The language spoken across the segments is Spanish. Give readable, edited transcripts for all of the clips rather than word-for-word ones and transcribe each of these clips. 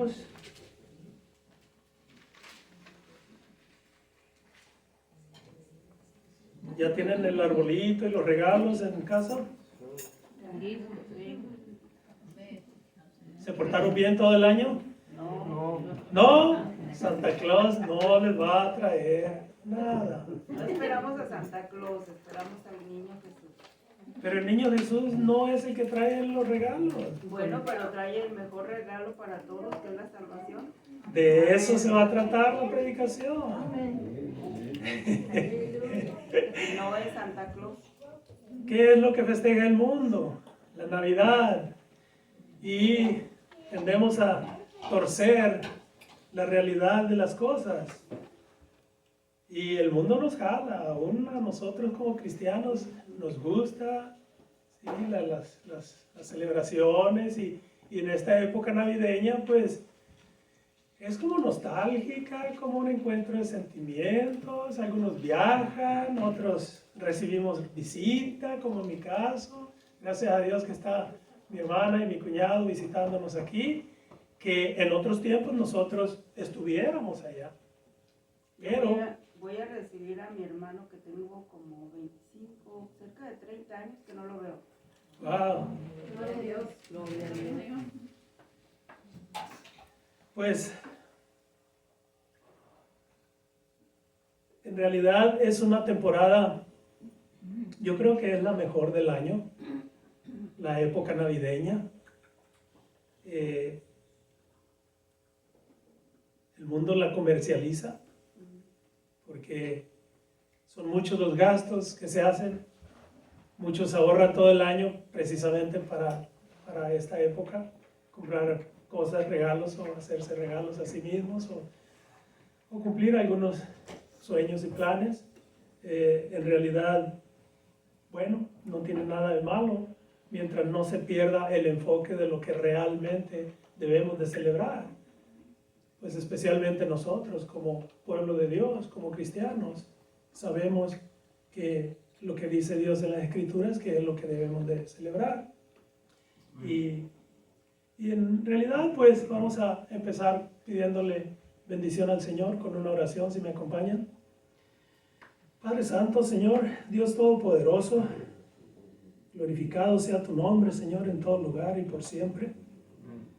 regalos. ¿Ya tienen el arbolito y los regalos en casa? ¿Se portaron bien todo el año? No, Santa Claus no les va a traer nada. No esperamos a Santa Claus, esperamos al niño Jesús. Pero el niño Jesús no es el que trae los regalos. Bueno, pero trae el mejor regalo para todos, que es la salvación. De eso se va a tratar la predicación. No es Santa Claus. ¿Qué es lo que festeja el mundo? La Navidad. Y tendemos a torcer la realidad de las cosas. Y el mundo nos jala, aún a nosotros como cristianos nos gusta, ¿sí? las celebraciones y en esta época navideña pues es como nostálgica, como un encuentro de sentimientos. Algunos viajan, otros recibimos visita, como en mi caso. Gracias a Dios que está mi hermana y mi cuñado visitándonos aquí, que en otros tiempos nosotros estuviéramos allá. Pero voy a recibir a mi hermano que tengo como 25, cerca de 30 años que no lo veo. wow. Gloria a Dios. Gloria a Dios. Pues en realidad es una temporada, yo creo que es la mejor del año, la época navideña. El mundo la comercializa porque son muchos los gastos que se hacen, muchos ahorran todo el año precisamente para esta época, comprar cosas, regalos o hacerse regalos a sí mismos o cumplir algunos sueños y planes. En realidad, bueno, no tiene nada de malo mientras no se pierda el enfoque de lo que realmente debemos de celebrar. Pues especialmente nosotros como pueblo de Dios, como cristianos, sabemos que lo que dice Dios en las Escrituras que es lo que debemos de celebrar. Y en realidad pues vamos a empezar pidiéndole bendición al Señor con una oración, si me acompañan. Padre Santo, Señor, Dios Todopoderoso, glorificado sea tu nombre, Señor, en todo lugar y por siempre.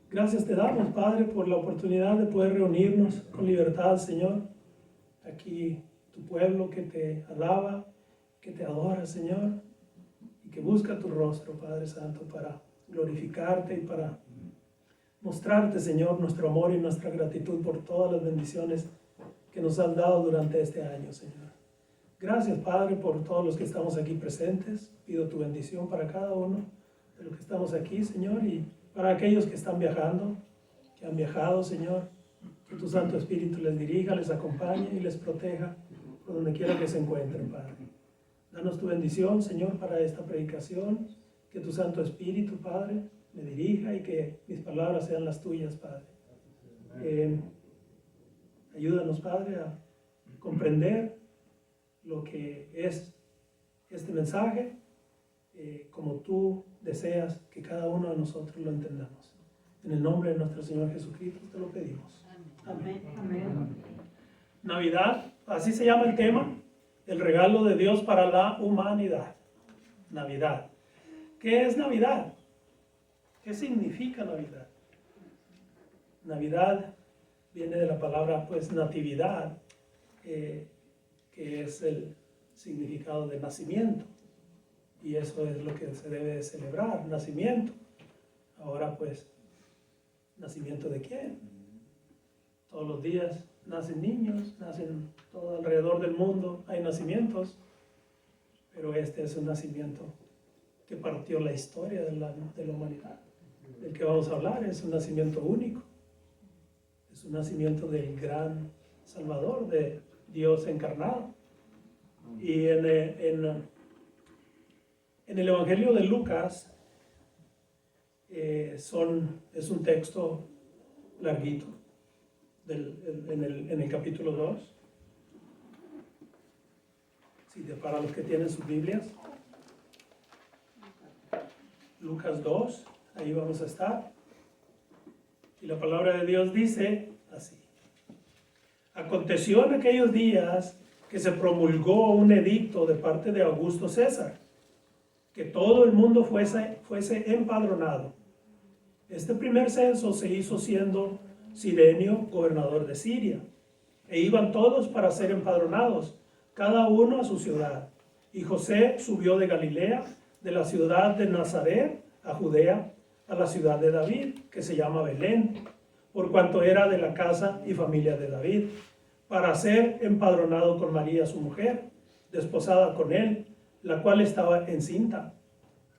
Gracias te damos, Padre, por la oportunidad de poder reunirnos con libertad, Señor. Aquí tu pueblo que te alaba, que te adora, Señor, y que busca tu rostro, Padre Santo, para glorificarte y para mostrarte, Señor, nuestro amor y nuestra gratitud por todas las bendiciones que nos han dado durante este año, Señor. Gracias, Padre, por todos los que estamos aquí presentes. Pido tu bendición para cada uno de los que estamos aquí, Señor, y para aquellos que están viajando, que han viajado, Señor, que tu Santo Espíritu les dirija, les acompañe y les proteja por donde quiera que se encuentren, Padre. Danos tu bendición, Señor, para esta predicación, que tu Santo Espíritu, Padre, me dirija y que mis palabras sean las tuyas, Padre. Ayúdanos, Padre, a comprender lo que es este mensaje, como tú deseas que cada uno de nosotros lo entendamos. En el nombre de nuestro Señor Jesucristo te lo pedimos. Amén. Amén. Navidad, así se llama el tema, el regalo de Dios para la humanidad. Navidad. ¿Qué es Navidad? ¿Qué significa Navidad? Navidad viene de la palabra, pues, natividad, que es el significado de nacimiento. Y eso es lo que se debe de celebrar, nacimiento. Ahora pues, ¿nacimiento de quién? Todos los días nacen niños, nacen todo alrededor del mundo, hay nacimientos. Pero este es un nacimiento que partió la historia de la humanidad. Del que vamos a hablar es un nacimiento único. Es un nacimiento del gran Salvador, de Dios encarnado. Y en el Evangelio de Lucas es un texto larguito en el capítulo 2. Para los que tienen sus Biblias, Lucas 2, ahí vamos a estar. Y la palabra de Dios dice así. Aconteció en aquellos días que se promulgó un edicto de parte de Augusto César, que todo el mundo fuese empadronado. Este primer censo se hizo siendo Cirenio gobernador de Siria, e iban todos para ser empadronados, cada uno a su ciudad. Y José subió de Galilea, de la ciudad de Nazaret a Judea, a la ciudad de David, que se llama Belén, por cuanto era de la casa y familia de David, para ser empadronado con María su mujer, desposada con él, la cual estaba encinta.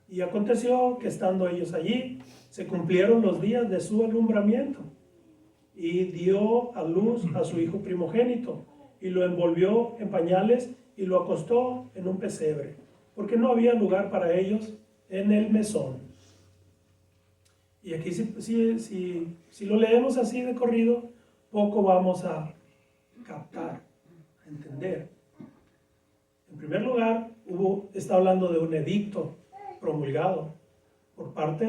Y aconteció que estando ellos allí, se cumplieron los días de su alumbramiento, y dio a luz a su hijo primogénito, y lo envolvió en pañales y lo acostó en un pesebre, porque no había lugar para ellos en el mesón. Y aquí si lo leemos así de corrido, poco vamos a captar, a entender. En primer lugar, está hablando de un edicto promulgado por parte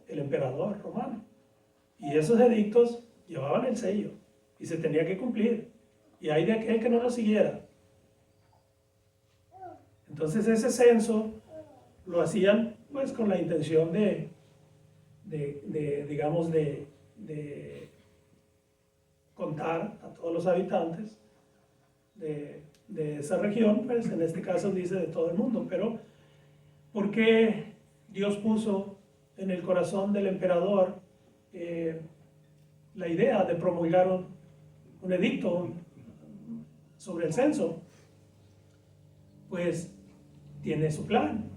del emperador romano. Y esos edictos llevaban el sello y se tenía que cumplir. Y hay de aquel que no lo siguiera. Entonces ese censo lo hacían pues con la intención de contar a todos los habitantes de esa región, pues en este caso dice de todo el mundo. Pero ¿por qué Dios puso en el corazón del emperador la idea de promulgar un edicto sobre el censo? Pues tiene su plan.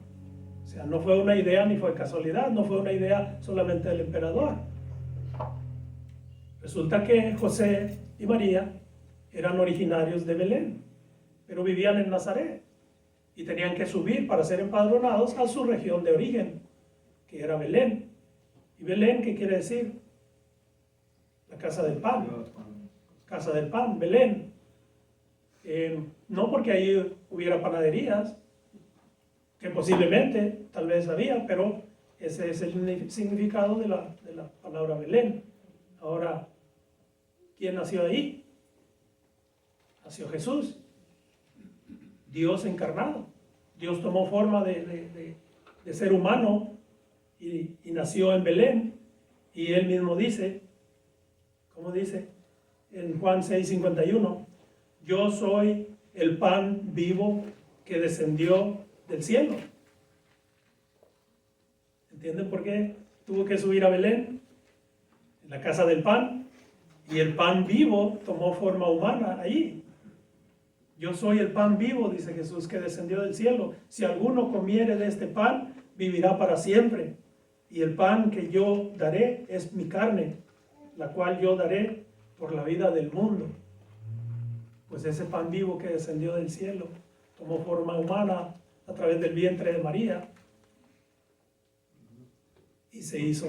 O sea, no fue una idea ni fue casualidad, no fue una idea solamente del emperador. Resulta que José y María eran originarios de Belén, pero vivían en Nazaret y tenían que subir para ser empadronados a su región de origen, que era Belén. ¿Y Belén qué quiere decir? La casa del pan. Casa del pan, Belén. No porque ahí hubiera panaderías, que posiblemente, tal vez había, pero ese es el significado de la palabra Belén. Ahora, ¿quién nació ahí? Nació Jesús, Dios encarnado. Dios tomó forma de ser humano y nació en Belén. Y él mismo dice, ¿cómo dice? En Juan 6:51, yo soy el pan vivo que descendió del cielo. ¿Entienden por qué tuvo que subir a Belén? En la casa del pan. Y el pan vivo tomó forma humana ahí. Yo soy el pan vivo, dice Jesús, que descendió del cielo. Si alguno comiere de este pan, vivirá para siempre. Y el pan que yo daré es mi carne, la cual yo daré por la vida del mundo. Pues ese pan vivo que descendió del cielo tomó forma humana a través del vientre de María y se hizo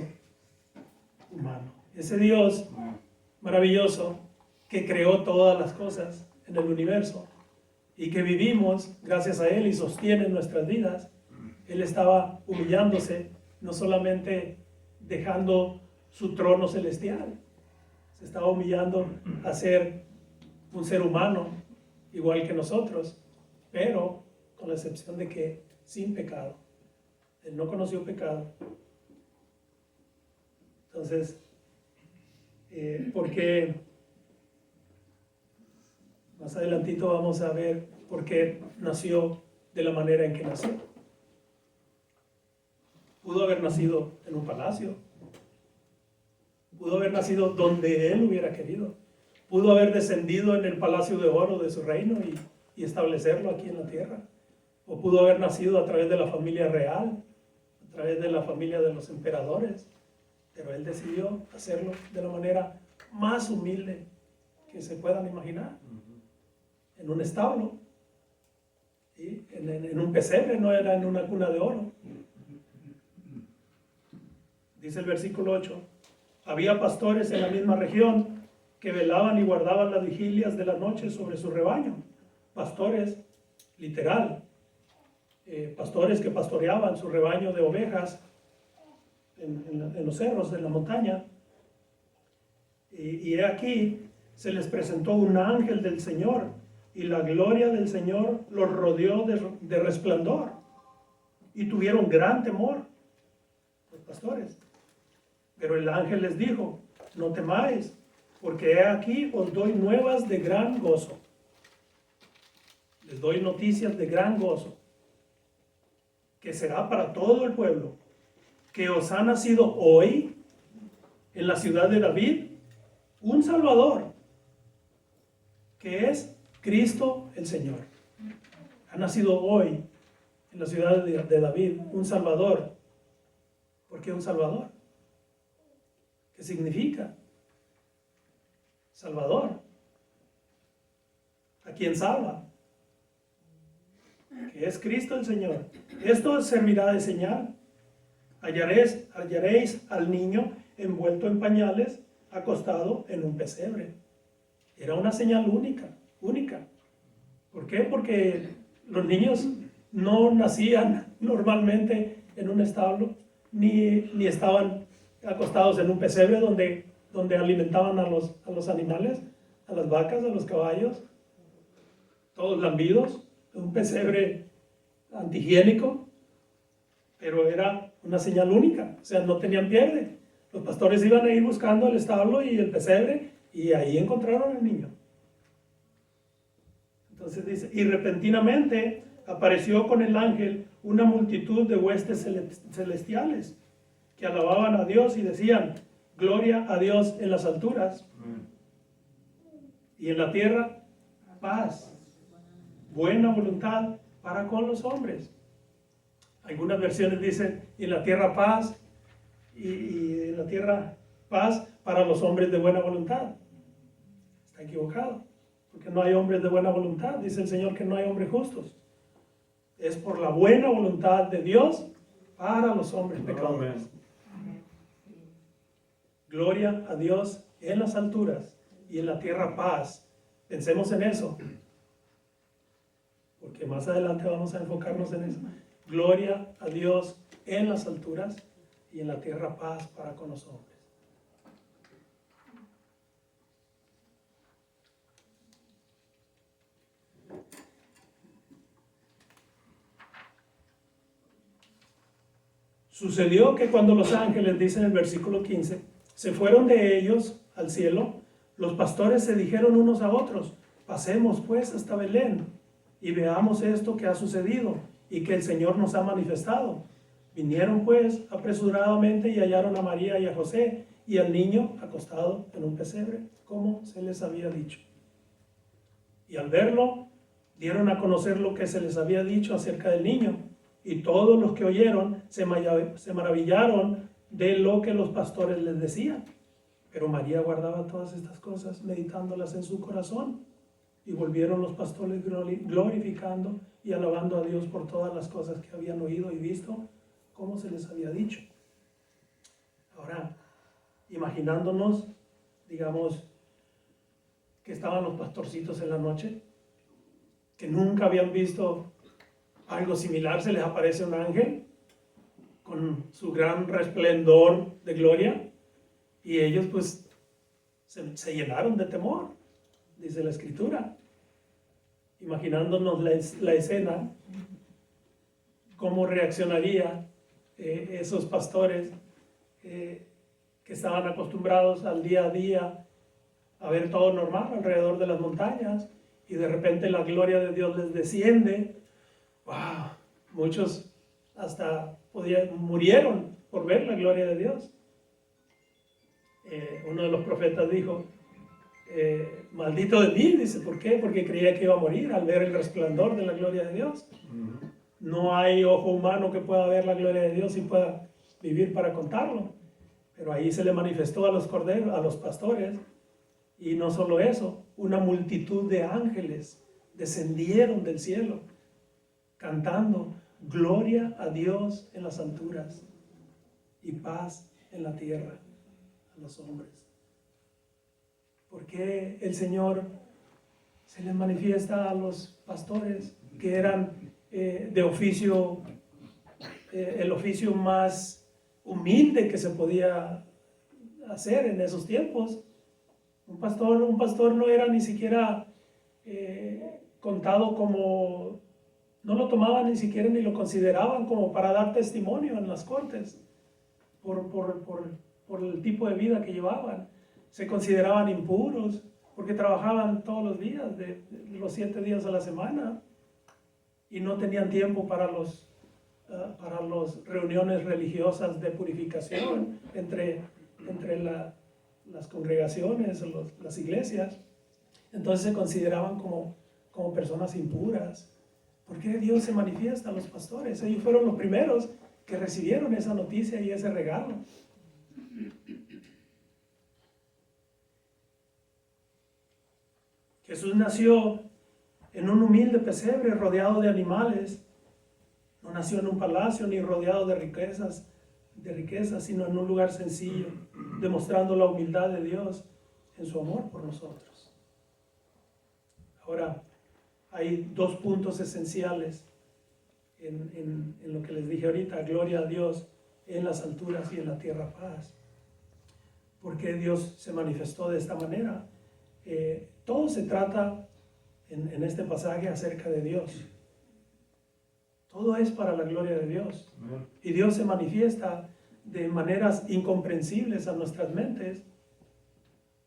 humano. Ese Dios maravilloso que creó todas las cosas en el universo y que vivimos gracias a Él y sostiene nuestras vidas, Él estaba humillándose, no solamente dejando su trono celestial, se estaba humillando a ser un ser humano igual que nosotros, pero con la excepción de que sin pecado. Él no conoció pecado. Entonces, ¿por qué? Más adelantito vamos a ver por qué nació de la manera en que nació. Pudo haber nacido en un palacio. Pudo haber nacido donde él hubiera querido. Pudo haber descendido en el palacio de oro de su reino y establecerlo aquí en la tierra. O pudo haber nacido a través de la familia real, a través de la familia de los emperadores. Pero él decidió hacerlo de la manera más humilde que se puedan imaginar. En un establo, ¿sí? En un pesebre, no era en una cuna de oro. Dice el versículo 8, había pastores en la misma región que velaban y guardaban las vigilias de la noche sobre su rebaño. Pastores, literal, pastores que pastoreaban su rebaño de ovejas en los cerros de la montaña. y he aquí, se les presentó un ángel del Señor, y la gloria del Señor los rodeó de resplandor, y tuvieron gran temor los pastores. Pero el ángel les dijo: no temáis, porque he aquí os doy nuevas de gran gozo. Les doy noticias de gran gozo, que será para todo el pueblo, que os ha nacido hoy en la ciudad de David un Salvador, que es Cristo el Señor. Ha nacido hoy en la ciudad de David un Salvador. ¿Por qué un Salvador? ¿Qué significa? Salvador. ¿A quién salva? Que es Cristo el Señor. Esto servirá de señal. Hallaréis al niño envuelto en pañales, acostado en un pesebre. Era una señal única. ¿Por qué? Porque los niños no nacían normalmente en un establo, ni estaban acostados en un pesebre donde alimentaban a los animales, a las vacas, a los caballos, todos lambidos. Un pesebre antihigiénico, pero era una señal única, o sea, no tenían pierde. Los pastores iban a ir buscando el establo y el pesebre, y ahí encontraron al niño. Entonces dice: y repentinamente apareció con el ángel una multitud de huestes celestiales, que alababan a Dios y decían: gloria a Dios en las alturas, y en la tierra paz, buena voluntad para con los hombres. Algunas versiones dicen: y en la tierra paz, y en la tierra paz para los hombres de buena voluntad. Está equivocado, porque no hay hombres de buena voluntad. Dice el Señor que no hay hombres justos. Es por la buena voluntad de Dios para los hombres pecadores. Gloria a Dios en las alturas, y en la tierra paz. Pensemos en eso, porque más adelante vamos a enfocarnos en eso. Gloria a Dios en las alturas, y en la tierra paz para con los hombres. Sucedió que cuando los ángeles, dice en el versículo 15, se fueron de ellos al cielo, los pastores se dijeron unos a otros: pasemos pues hasta Belén y veamos esto que ha sucedido y que el Señor nos ha manifestado. Vinieron pues apresuradamente y hallaron a María y a José y al niño acostado en un pesebre, como se les había dicho. Y al verlo, dieron a conocer lo que se les había dicho acerca del niño. Y todos los que oyeron se maravillaron de lo que los pastores les decían. Pero María guardaba todas estas cosas, meditándolas en su corazón. Y volvieron los pastores glorificando y alabando a Dios por todas las cosas que habían oído y visto, como se les había dicho. Ahora, imaginándonos, digamos, que estaban los pastorcitos en la noche, que nunca habían visto algo similar, se les aparece un ángel con su gran resplendor de gloria, y ellos pues se llenaron de temor, dice la Escritura. Imaginándonos la escena, cómo reaccionaría esos pastores que estaban acostumbrados al día a día a ver todo normal alrededor de las montañas, y de repente la gloria de Dios les desciende. ¡Wow! Muchos hasta murieron por ver la gloria de Dios. Uno de los profetas dijo: maldito de mí, dice. ¿Por qué? Porque creía que iba a morir al ver el resplandor de la gloria de Dios. No hay ojo humano que pueda ver la gloria de Dios y pueda vivir para contarlo. Pero ahí se le manifestó a los corderos, a los pastores, y no solo eso, una multitud de ángeles descendieron del cielo, cantando: gloria a Dios en las alturas y paz en la tierra a los hombres. ¿Por qué el Señor se les manifiesta a los pastores que eran de oficio, el oficio más humilde que se podía hacer en esos tiempos? Un pastor no era ni siquiera contado como, no lo tomaban ni siquiera ni lo consideraban como para dar testimonio en las cortes por el tipo de vida que llevaban. Se consideraban impuros porque trabajaban todos los días, de los 7 días a la semana, y no tenían tiempo para las reuniones religiosas de purificación entre las congregaciones, las iglesias. Entonces se consideraban como personas impuras. ¿Por qué Dios se manifiesta a los pastores? Ellos fueron los primeros que recibieron esa noticia y ese regalo. Jesús nació en un humilde pesebre rodeado de animales. No nació en un palacio ni rodeado de riquezas, sino en un lugar sencillo, demostrando la humildad de Dios en su amor por nosotros. Ahora, hay 2 puntos esenciales en lo que les dije ahorita: gloria a Dios en las alturas y en la tierra paz. ¿Por qué Dios se manifestó de esta manera? Todo se trata en este pasaje acerca de Dios. Todo es para la gloria de Dios. Y Dios se manifiesta de maneras incomprensibles a nuestras mentes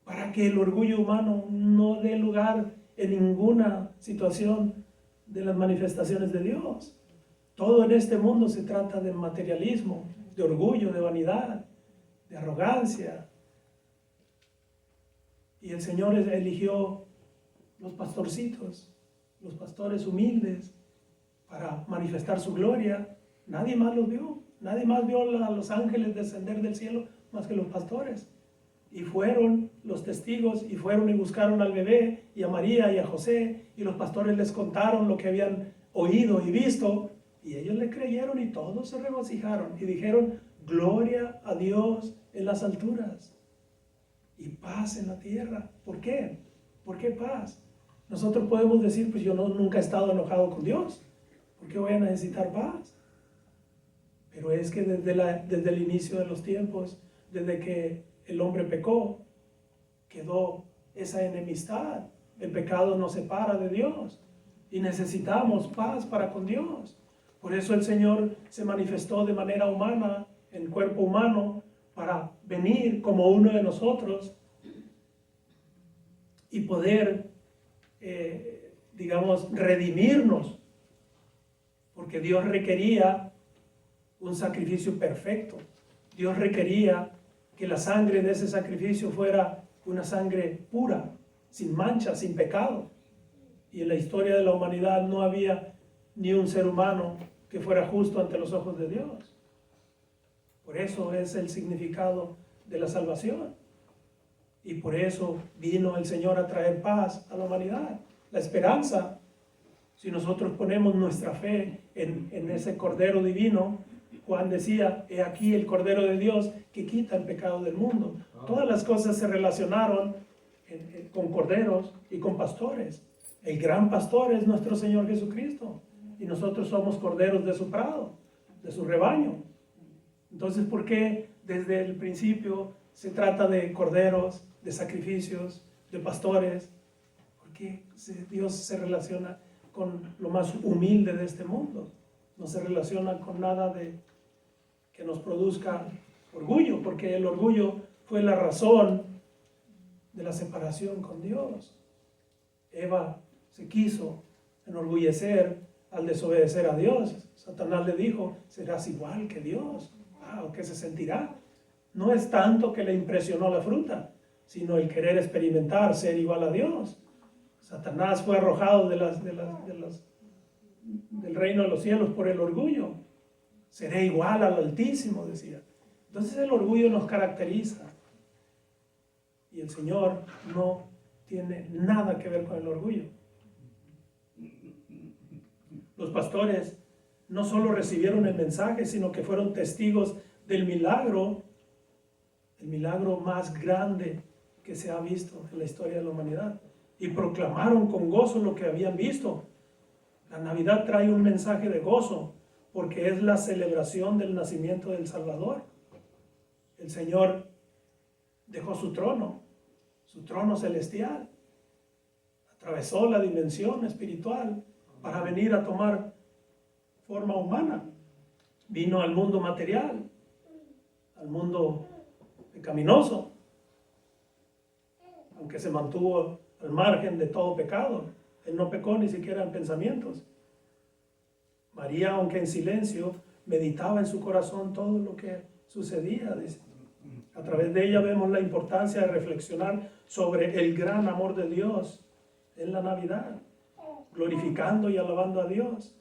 para que el orgullo humano no dé lugar en ninguna situación de las manifestaciones de Dios. Todo en este mundo se trata de materialismo, de orgullo, de vanidad, de arrogancia. Y el Señor eligió los pastorcitos, los pastores humildes, para manifestar su gloria. Nadie más los vio. Nadie más vio a los ángeles descender del cielo más que los pastores. Y fueron los testigos y fueron y buscaron al bebé y a María y a José, y los pastores les contaron lo que habían oído y visto, y ellos le creyeron y todos se regocijaron y dijeron: gloria a Dios en las alturas y paz en la tierra. ¿Por qué? ¿Por qué paz? Nosotros podemos decir: pues yo nunca he estado enojado con Dios, ¿por qué voy a necesitar paz? Pero es que desde el inicio de los tiempos, desde que el hombre pecó, quedó esa enemistad. El pecado nos separa de Dios y necesitamos paz para con Dios. Por eso el Señor se manifestó de manera humana, en cuerpo humano, para venir como uno de nosotros y poder, redimirnos, porque Dios requería un sacrificio perfecto. Dios requería que la sangre de ese sacrificio fuera una sangre pura, sin mancha, sin pecado. Y en la historia de la humanidad no había ni un ser humano que fuera justo ante los ojos de Dios. Por eso es el significado de la salvación. Y por eso vino el Señor a traer paz a la humanidad. La esperanza, si nosotros ponemos nuestra fe en ese Cordero Divino. Juan decía: he aquí el Cordero de Dios que quita el pecado del mundo. Todas las cosas se relacionaron con corderos y con pastores. El gran pastor es nuestro Señor Jesucristo, y nosotros somos corderos de su prado, de su rebaño. Entonces, ¿por qué desde el principio se trata de corderos, de sacrificios, de pastores? Porque Dios se relaciona con lo más humilde de este mundo. No se relaciona con nada que nos produzca orgullo, porque el orgullo fue la razón de la separación con Dios. Eva se quiso enorgullecer al desobedecer a Dios. Satanás le dijo: serás igual que Dios. ¿O qué se sentirá? No es tanto que le impresionó la fruta, sino el querer experimentar ser igual a Dios. Satanás fue arrojado del reino de los cielos por el orgullo. Seré igual al Altísimo, decía. Entonces el orgullo nos caracteriza. Y el Señor no tiene nada que ver con el orgullo. Los pastores no solo recibieron el mensaje, sino que fueron testigos del milagro, el milagro más grande que se ha visto en la historia de la humanidad. Y proclamaron con gozo lo que habían visto. La Navidad trae un mensaje de gozo, porque es la celebración del nacimiento del Salvador. El Señor dejó su trono, su trono celestial, atravesó la dimensión espiritual para venir a tomar forma humana. Vino al mundo material, al mundo pecaminoso, aunque se mantuvo al margen de todo pecado. Él no pecó ni siquiera en pensamientos. María, aunque en silencio, meditaba en su corazón todo lo que sucedía. Dice. A través de ella vemos la importancia de reflexionar sobre el gran amor de Dios en la Navidad, glorificando y alabando a Dios.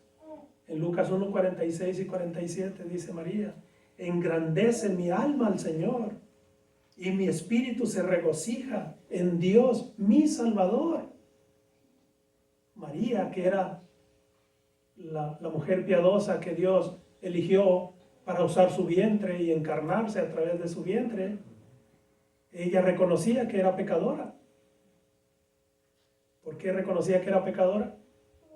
En Lucas 1, 46 y 47 dice María: engrandece mi alma al Señor, y mi espíritu se regocija en Dios, mi Salvador. María, que era la mujer piadosa que Dios eligió para usar su vientre y encarnarse a través de su vientre, ella reconocía que era pecadora. ¿Por qué reconocía que era pecadora?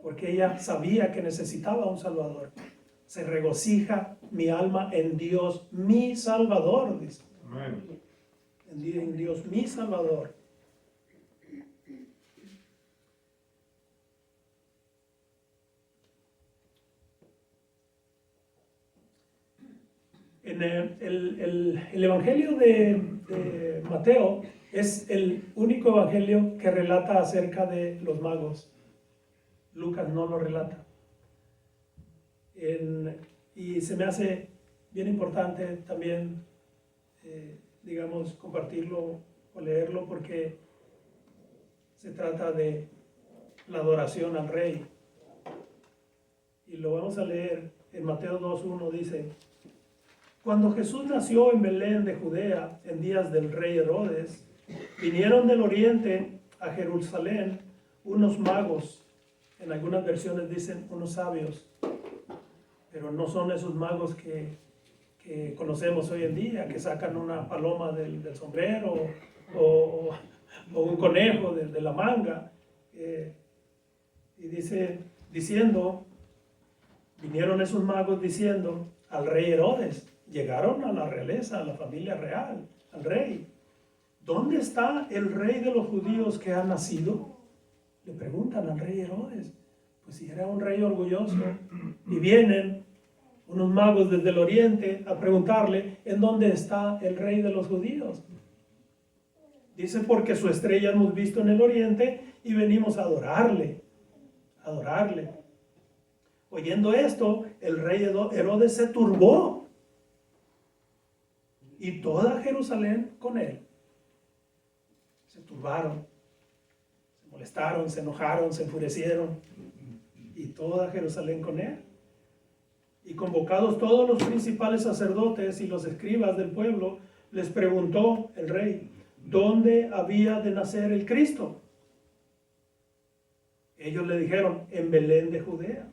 Porque ella sabía que necesitaba un Salvador. Se regocija mi alma en Dios, mi Salvador, dice. Amén. En Dios, mi Salvador. En el Evangelio de Mateo es el único evangelio que relata acerca de los magos. Lucas no lo relata. Y se me hace bien importante también, digamos, compartirlo o leerlo, porque se trata de la adoración al Rey. Y lo vamos a leer en Mateo 2:1, dice: cuando Jesús nació en Belén de Judea, en días del rey Herodes, vinieron del oriente a Jerusalén unos magos. En algunas versiones dicen unos sabios, pero no son esos magos que conocemos hoy en día, que sacan una paloma del sombrero o un conejo de la manga. Y vinieron esos magos diciendo al rey Herodes. Llegaron a la realeza, a la familia real, al rey. ¿Dónde está el rey de los judíos que ha nacido? Le preguntan al rey Herodes. Pues si era un rey orgulloso. Y vienen unos magos desde el oriente a preguntarle: ¿en dónde está el rey de los judíos? Dice: porque su estrella hemos visto en el oriente y venimos a adorarle. Adorarle. Oyendo esto, el rey Herodes se turbó. Y toda Jerusalén con él. Se turbaron, se molestaron, se enojaron, se enfurecieron. Y toda Jerusalén con él. Y convocados todos los principales sacerdotes y los escribas del pueblo, les preguntó el rey: ¿dónde había de nacer el Cristo? Ellos le dijeron: en Belén de Judea,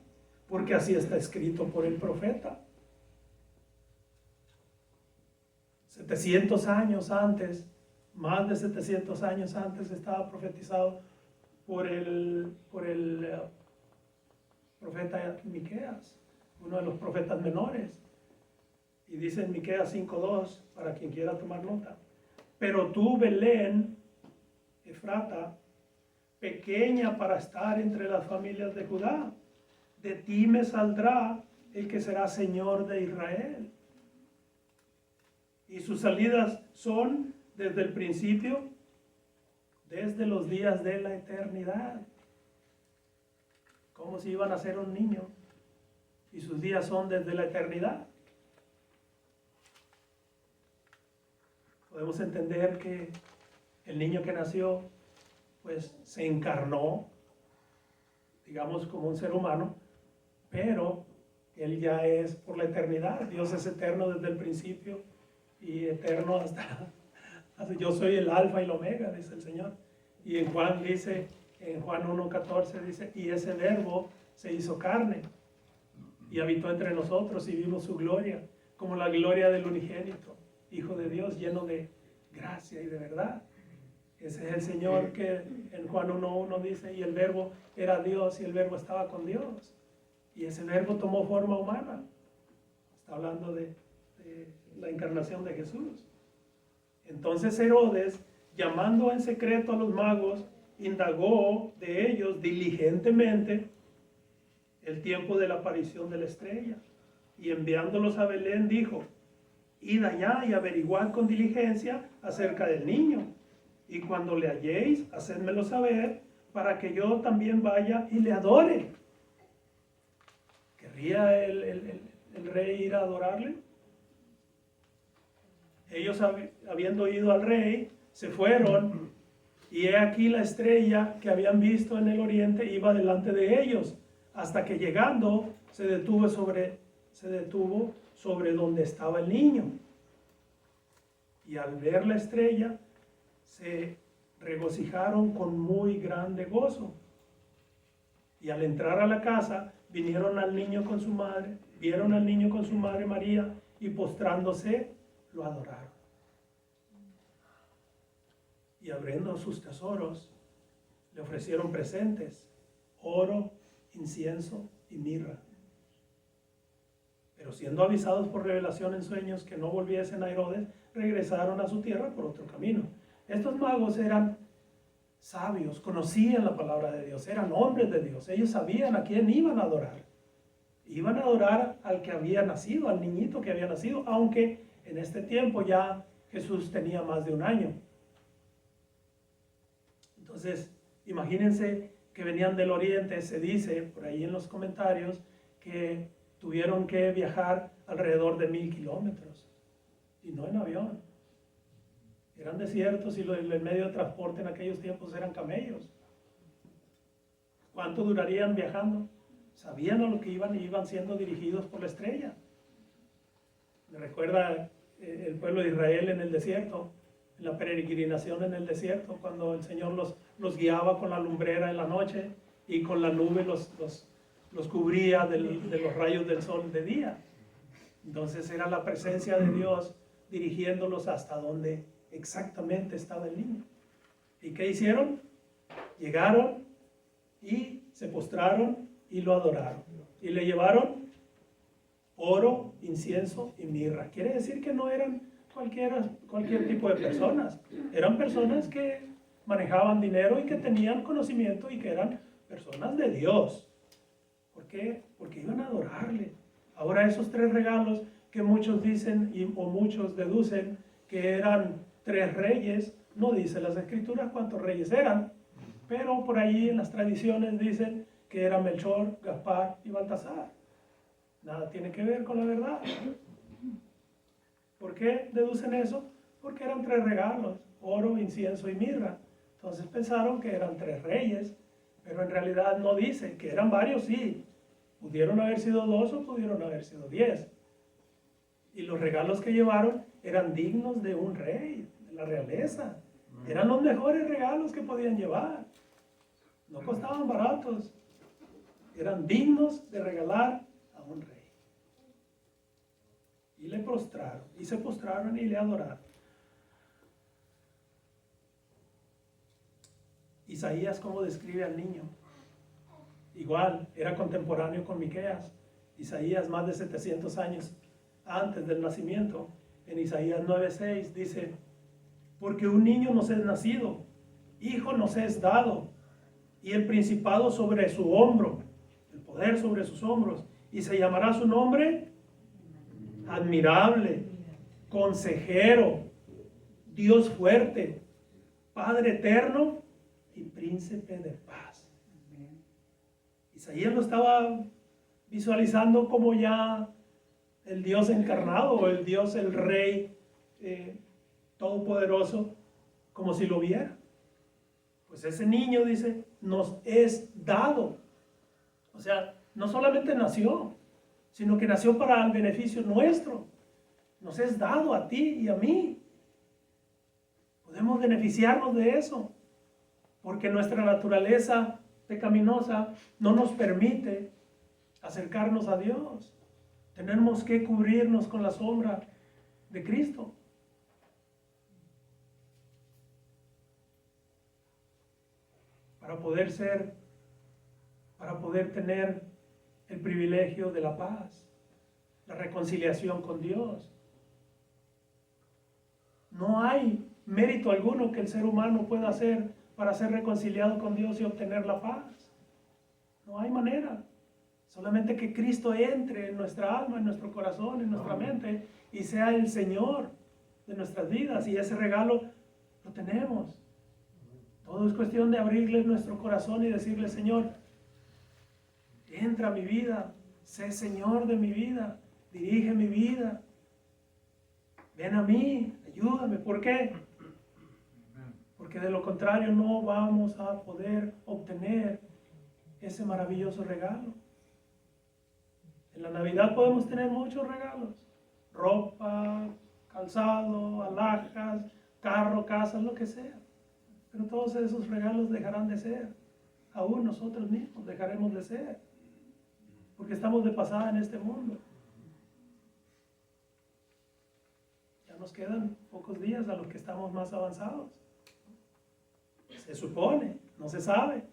porque así está escrito por el profeta. 700 años antes, más de 700 años antes, estaba profetizado por el profeta Miqueas, uno de los profetas menores. Y dice en Miqueas 5:2, para quien quiera tomar nota: pero tú, Belén, Efrata, pequeña para estar entre las familias de Judá, de ti me saldrá el que será Señor de Israel. Y sus salidas son desde el principio, desde los días de la eternidad. Como si iban a ser un niño. Y sus días son desde la eternidad. Podemos entender que el niño que nació, pues se encarnó, digamos, como un ser humano, pero él ya es por la eternidad. Dios es eterno desde el principio y eterno hasta yo soy el alfa y el omega, dice el Señor. Y en Juan dice, en Juan 1:14 dice: y ese verbo se hizo carne y habitó entre nosotros y vimos su gloria, como la gloria del unigénito, Hijo de Dios, lleno de gracia y de verdad. Ese es el Señor que en Juan 1:1 dice: y el verbo era Dios y el verbo estaba con Dios. Y ese verbo tomó forma humana. Está hablando de la encarnación de Jesús. Entonces Herodes llamando en secreto a los magos, indagó de ellos diligentemente el tiempo de la aparición de la estrella. Y enviándolos a Belén dijo: id allá y averiguad con diligencia acerca del niño. Y cuando le halléis, hacedmelo saber, para que yo también vaya y le adore. ¿Querría el rey ir a adorarle? Ellos, habiendo ido al rey, se fueron, y he aquí la estrella que habían visto en el oriente iba delante de ellos, hasta que llegando se detuvo sobre donde estaba el niño. Y al ver la estrella, se regocijaron con muy grande gozo. Y al entrar a la casa, vieron al niño con su madre María, y postrándose, lo adoraron. Y abriendo sus tesoros, le ofrecieron presentes: oro, incienso y mirra. Pero siendo avisados por revelación en sueños que no volviesen a Herodes, regresaron a su tierra por otro camino. Estos magos eran sabios, conocían la palabra de Dios, eran hombres de Dios. Ellos sabían a quién iban a adorar. Iban a adorar al que había nacido, al niñito que había nacido, aunque en este tiempo ya Jesús tenía más de un año. Entonces, imagínense que venían del oriente. Se dice por ahí en los comentarios que tuvieron que viajar alrededor de 1000 kilómetros, y no en avión. Eran desiertos, y el medio de transporte en aquellos tiempos eran camellos. ¿Cuánto durarían viajando? Sabían a lo que iban, y iban siendo dirigidos por la estrella. Me recuerda el pueblo de Israel en el desierto, en la peregrinación en el desierto, cuando el Señor los guiaba con la lumbrera en la noche, y con la nube los cubría de los rayos del sol de día. Entonces era la presencia de Dios dirigiéndolos hasta donde exactamente estaba el niño. ¿Y qué hicieron? Llegaron y se postraron y lo adoraron. Y le llevaron oro, incienso y mirra. Quiere decir que no eran cualquier tipo de personas. Eran personas que manejaban dinero y que tenían conocimiento, y que eran personas de Dios. ¿Por qué? Porque iban a adorarle. Ahora, esos 3 regalos que muchos dicen o muchos deducen que eran 3 reyes, no dice las escrituras cuántos reyes eran, pero por ahí en las tradiciones dicen que eran Melchor, Gaspar y Baltasar. Nada tiene que ver con la verdad. ¿Por qué deducen eso? Porque eran 3 regalos: oro, incienso y mirra. Entonces pensaron que eran 3 reyes, pero en realidad no dice. Que eran varios, sí. Pudieron haber sido 2 o pudieron haber sido 10. Y los regalos que llevaron eran dignos de un rey, de la realeza. Eran los mejores regalos que podían llevar. No costaban baratos. Eran dignos de regalar a un rey. Y le postraron, y se postraron y le adoraron. Isaías, ¿cómo describe al niño? Igual, era contemporáneo con Miqueas. Isaías, más de 700 años antes del nacimiento. En Isaías 9:6 dice: porque un niño nos es nacido, hijo nos es dado, y el principado sobre su hombro, el poder sobre sus hombros, y se llamará su nombre Admirable, Consejero, Dios fuerte, Padre eterno y Príncipe de paz. Isaías lo estaba visualizando como ya el Dios encarnado, o el Dios, el Rey todopoderoso, como si lo viera. Pues ese niño, dice, nos es dado. O sea, no solamente nació, sino que nació para el beneficio nuestro. Nos es dado a ti y a mí. Podemos beneficiarnos de eso, porque nuestra naturaleza pecaminosa no nos permite acercarnos a Dios. Tenemos que cubrirnos con la sombra de Cristo. Para poder tener el privilegio de la paz, la reconciliación con Dios. No hay mérito alguno que el ser humano pueda hacer para ser reconciliado con Dios y obtener la paz. No hay manera. Solamente que Cristo entre en nuestra alma, en nuestro corazón, en nuestra mente y sea el Señor de nuestras vidas. Y ese regalo lo tenemos. Todo es cuestión de abrirle nuestro corazón y decirle: Señor, entra a mi vida, sé Señor de mi vida, dirige mi vida. Ven a mí, ayúdame. ¿Por qué? Porque de lo contrario no vamos a poder obtener ese maravilloso regalo. En la Navidad podemos tener muchos regalos: ropa, calzado, alhajas, carro, casa, lo que sea. Pero todos esos regalos dejarán de ser. Aún nosotros mismos dejaremos de ser. Porque estamos de pasada en este mundo. Ya nos quedan pocos días a los que estamos más avanzados. Se supone, no se sabe.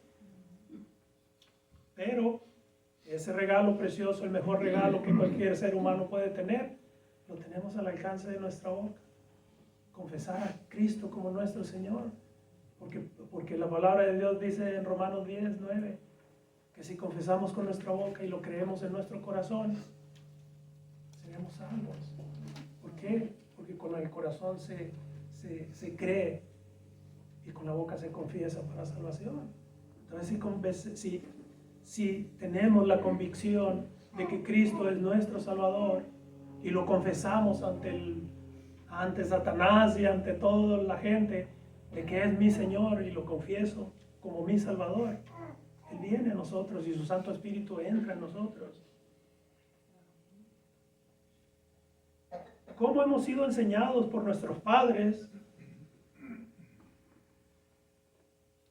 Pero ese regalo precioso, el mejor regalo que cualquier ser humano puede tener, lo tenemos al alcance de nuestra boca. Confesar a Cristo como nuestro Señor. Porque la palabra de Dios dice en Romanos 10:9, que si confesamos con nuestra boca y lo creemos en nuestro corazón, seremos salvos. ¿Por qué? Porque con el corazón se cree y con la boca se confiesa para salvación. Entonces, si tenemos la convicción de que Cristo es nuestro Salvador y lo confesamos ante Satanás y ante toda la gente, de que es mi Señor, y lo confieso como mi Salvador, Él viene a nosotros y su Santo Espíritu entra en nosotros. ¿Cómo hemos sido enseñados por nuestros padres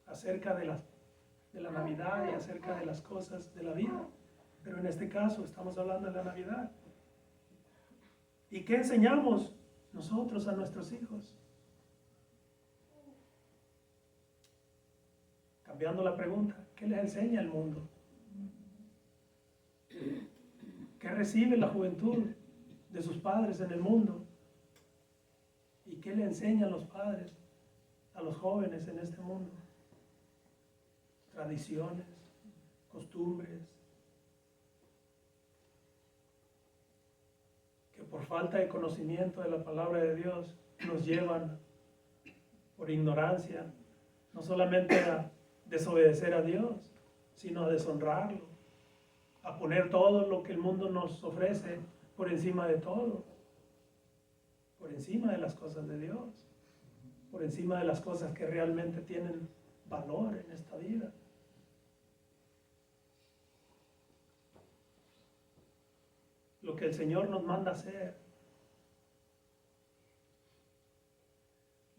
acerca de la Navidad y acerca de las cosas de la vida? Pero en este caso estamos hablando de la Navidad. ¿Y qué enseñamos nosotros a nuestros hijos? Cambiando la pregunta, ¿qué les enseña el mundo? ¿Qué recibe la juventud de sus padres en el mundo? ¿Y qué le enseñan los padres a los jóvenes en este mundo? Tradiciones, costumbres, que por falta de conocimiento de la palabra de Dios nos llevan por ignorancia no solamente a desobedecer a Dios, sino a deshonrarlo, a poner todo lo que el mundo nos ofrece por encima de todo, por encima de las cosas de Dios, por encima de las cosas que realmente tienen valor en esta vida. Lo que el Señor nos manda hacer.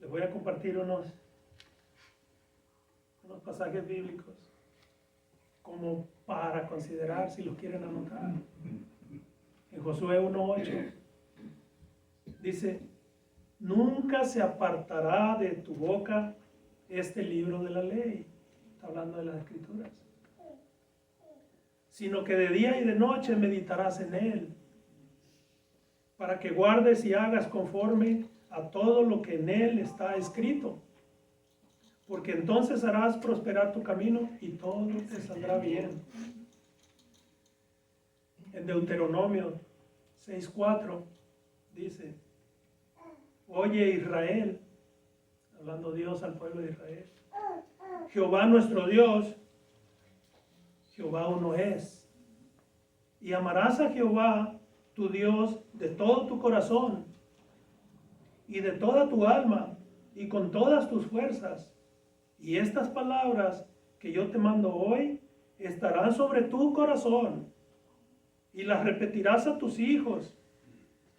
Les voy a compartir unos pasajes bíblicos como para considerar, si los quieren anotar. En Josué 1:8 dice: nunca se apartará de tu boca este libro de la ley, está hablando de las Escrituras, sino que de día y de noche meditarás en él, para que guardes y hagas conforme a todo lo que en él está escrito, porque entonces harás prosperar tu camino y todo te saldrá bien. En Deuteronomio 6:4 dice: oye Israel, hablando Dios al pueblo de Israel, Jehová nuestro Dios, Jehová uno es, y amarás a Jehová tu Dios de todo tu corazón y de toda tu alma y con todas tus fuerzas. Y estas palabras que yo te mando hoy estarán sobre tu corazón, y las repetirás a tus hijos,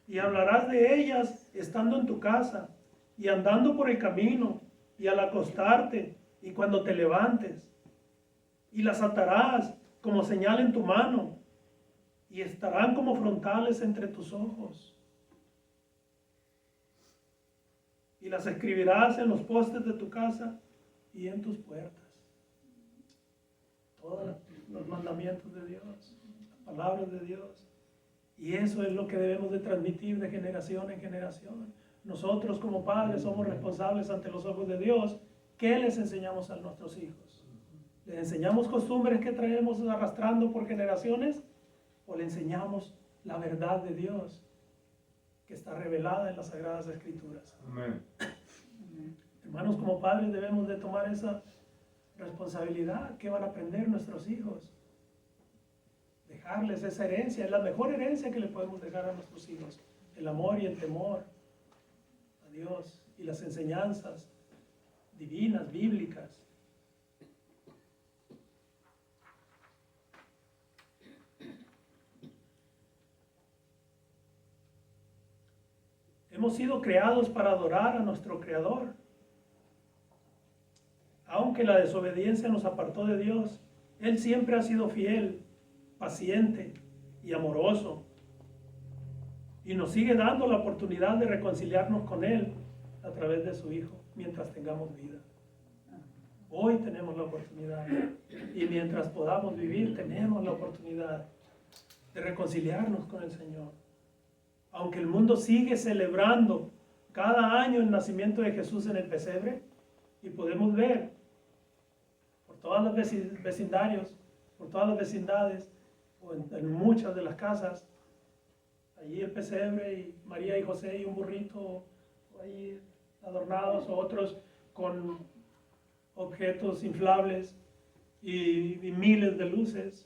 y hablarás de ellas estando en tu casa, y andando por el camino, y al acostarte, y cuando te levantes. Y las atarás como señal en tu mano, y estarán como frontales entre tus ojos. Y las escribirás en los postes de tu casa y en tus puertas. Todos los mandamientos de Dios, las palabras de Dios. Y eso es lo que debemos de transmitir de generación en generación. nosotros como padres somos responsables ante los ojos de Dios. ¿Qué les enseñamos a nuestros hijos? ¿Les enseñamos costumbres que traemos arrastrando por generaciones? ¿O le enseñamos la verdad de Dios que está revelada en las Sagradas Escrituras? Amén. Hermanos, como padres debemos de tomar esa responsabilidad. ¿Qué van a aprender nuestros hijos? Dejarles esa herencia, es la mejor herencia que le podemos dejar a nuestros hijos. El amor y el temor a Dios y las enseñanzas divinas, bíblicas. Hemos sido creados para adorar a nuestro Creador. Aunque la desobediencia nos apartó de Dios, Él siempre ha sido fiel, paciente y amoroso. Y nos sigue dando la oportunidad de reconciliarnos con Él a través de su Hijo, mientras tengamos vida. Hoy tenemos la oportunidad, y mientras podamos vivir, tenemos la oportunidad de reconciliarnos con el Señor. Aunque el mundo sigue celebrando cada año el nacimiento de Jesús en el pesebre, y podemos ver por todas las vecindarios, por todas las vecindades, o en muchas de las casas, allí el pesebre y María y José y un burrito ahí adornados, o otros con objetos inflables y miles de luces.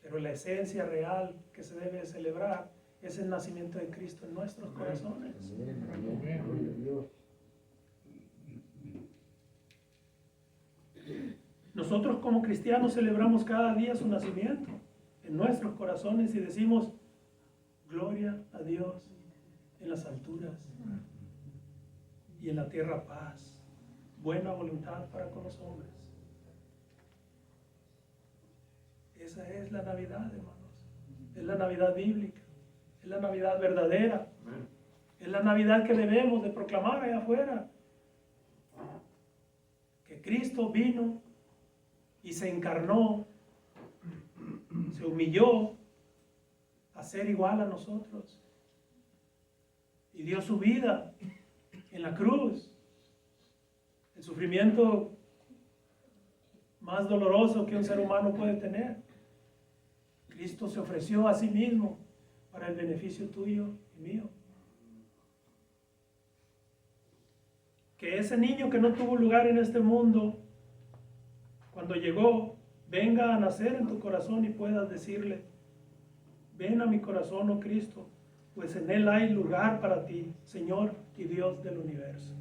Pero la esencia real que se debe celebrar es el nacimiento de Cristo en nuestros corazones. Nosotros como cristianos celebramos cada día su nacimiento en nuestros corazones y decimos: gloria a Dios en las alturas y en la tierra paz, buena voluntad para con los hombres. Esa es la Navidad, hermanos. Es la Navidad bíblica, es la Navidad verdadera, es la Navidad que debemos de proclamar allá afuera. Que Cristo vino y se encarnó, se humilló a ser igual a nosotros y dio su vida en la cruz, el sufrimiento más doloroso que un ser humano puede tener. Cristo se ofreció a sí mismo para el beneficio tuyo y mío. Que ese niño que no tuvo lugar en este mundo, cuando llegó, venga a nacer en tu corazón y puedas decirle: ven a mi corazón, oh Cristo, pues en él hay lugar para ti, Señor y Dios del universo.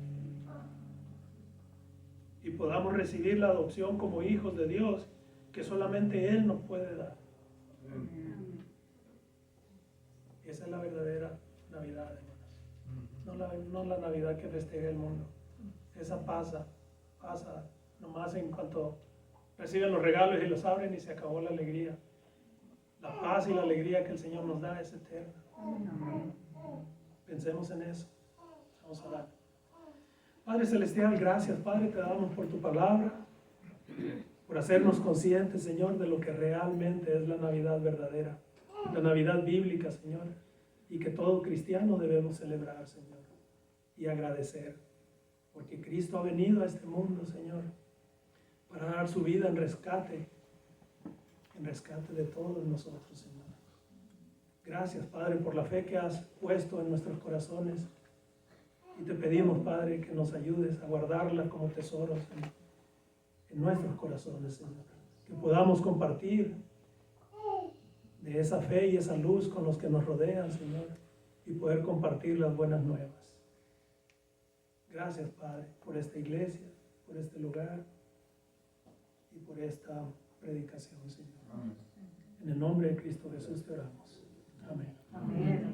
Y podamos recibir la adopción como hijos de Dios, que solamente Él nos puede dar. Esa es la verdadera Navidad, hermanos. No la Navidad que festeja el mundo. Esa pasa nomás en cuanto reciben los regalos y los abren y se acabó la alegría. La paz y la alegría que el Señor nos da es eterna. Pensemos en eso. Vamos a orar. Padre Celestial, gracias, Padre, te damos por tu palabra, por hacernos conscientes, Señor, de lo que realmente es la Navidad verdadera, la Navidad bíblica, Señor, y que todo cristiano debemos celebrar, Señor, y agradecer, porque Cristo ha venido a este mundo, Señor, para dar su vida en rescate de todos nosotros, Señor. Gracias, Padre, por la fe que has puesto en nuestros corazones. Y te pedimos, Padre, que nos ayudes a guardarla como tesoros en nuestros corazones, Señor. Que podamos compartir de esa fe y esa luz con los que nos rodean, Señor, y poder compartir las buenas nuevas. Gracias, Padre, por esta iglesia, por este lugar y por esta predicación, Señor. En el nombre de Cristo Jesús te oramos. Amén. Amén.